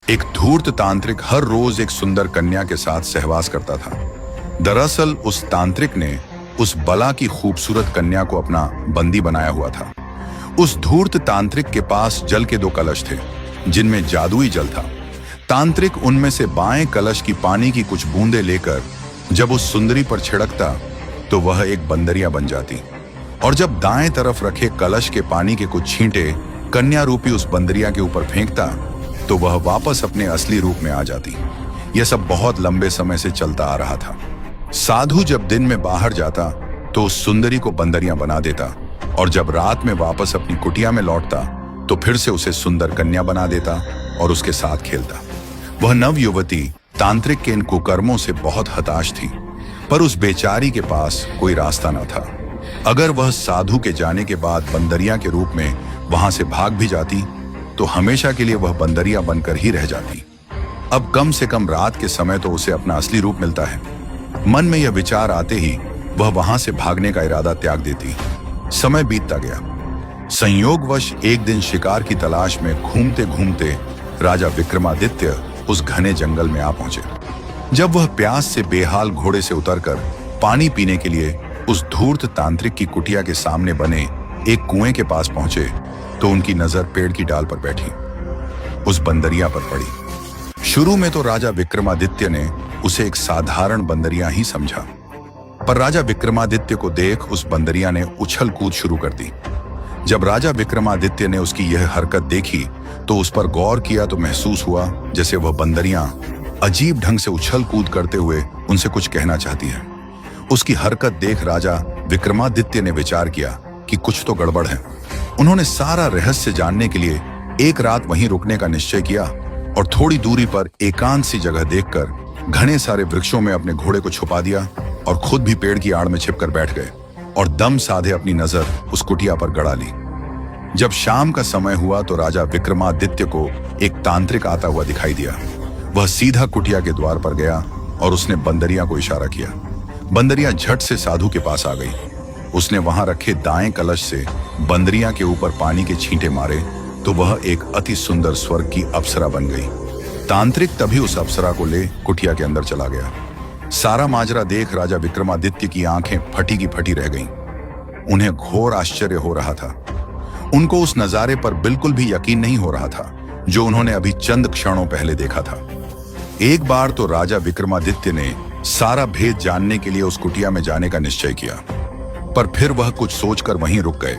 एक धूर्त तांत्रिक हर रोज एक सुंदर कन्या के साथ सहवास करता था। दरअसल उस तांत्रिक ने उस बला की खूबसूरत कन्या को अपना बंदी बनाया हुआ था। उस धूर्त तांत्रिक के पास जल के 2 कलश थे जिनमें जादुई जल था। तांत्रिक उनमें से बाएं कलश की पानी की कुछ बूंदें लेकर जब उस सुंदरी पर छिड़कता तो वह एक बंदरिया बन जाती, और जब दाएं तरफ रखे कलश के पानी के कुछ छींटे कन्या रूपी उस बंदरिया के ऊपर फेंकता तो वह वापस अपने असली रूप में आ जाती। यह सब बहुत लंबे समय से चलता आ रहा था। साधु जब दिन में बाहर जाता तो उस सुंदरी को बंदरिया बना देता, और जब रात में वापस अपनी कुटिया में लौटता तो फिर से उसे सुंदर कन्या बना देता और उसके साथ खेलता। वह नव युवती तांत्रिक के इन कुकर्मों से बहुत हताश थी, पर उस बेचारी के पास कोई रास्ता न था। अगर वह साधु के जाने के बाद बंदरिया के रूप में वहां से भाग भी जाती तो हमेशा के लिए वह बंदरिया बनकर ही रह जाती। अब कम से कम रात के समय तो उसे अपना असली रूप मिलता है। मन में यह विचार आते ही वह वहां से भागने का इरादा त्याग देती। समय बीतता गया। संयोगवश एक दिन शिकार की तलाश में घूमते घूमते राजा विक्रमादित्य उस घने जंगल में आ पहुंचे। जब वह प्यास से बेहाल घोड़े से उतरकर पानी पीने के लिए उस धूर्त तांत्रिक की कुटिया के सामने बने एक कुएं के पास पहुंचे तो उनकी नजर पेड़ की डाल पर बैठी उस बंदरिया पर पड़ी। शुरू में तो राजा विक्रमादित्य ने उसे एक साधारण बंदरिया ही समझा, पर राजा विक्रमादित्य को देख उस बंदरिया ने उछल कूद शुरू कर दी। जब राजा विक्रमादित्य ने उसकी यह हरकत देखी तो उस पर गौर किया तो महसूस हुआ जैसे वह बंदरिया अजीब ढंग से उछल कूद करते हुए उनसे कुछ कहना चाहती है। उसकी हरकत देख राजा विक्रमादित्य ने विचार किया कि कुछ तो गड़बड़ है। उन्होंने सारा रहस्य जानने के लिए एक रात वहीं रुकने का निश्चय किया और थोड़ी दूरी पर एकांत सी जगह देखकर घने सारे वृक्षों में अपने घोड़े को छुपा दिया और खुद भी पेड़ की आड़ में छिपकर बैठ गए और दम साधे अपनी नजर उस कुटिया पर गड़ा ली। जब शाम का समय हुआ तो राजा विक्रमादित्य को एक तांत्रिक आता हुआ दिखाई दिया। वह सीधा कुटिया के द्वार पर गया और उसने बंदरिया को इशारा किया। बंदरिया झट से साधु के पास आ गई। उसने वहां रखे दाएं कलश से बंदरिया के ऊपर पानी के छींटे मारे तो वह एक अति सुंदर स्वर्ग की अप्सरा बन गई। तांत्रिक तभी उस अप्सरा को ले कुटिया के अंदर चला गया। सारा माजरा देख राजा विक्रमादित्य की आंखें फटी की फटी रह गईं। उन्हें घोर आश्चर्य हो रहा था। उनको उस नजारे पर बिल्कुल भी यकीन नहीं हो रहा था जो उन्होंने अभी चंद क्षणों पहले देखा था। एक बार तो राजा विक्रमादित्य ने सारा भेद जानने के लिए उस कुटिया में जाने का निश्चय किया, पर फिर वह कुछ सोचकर वहीं रुक गए।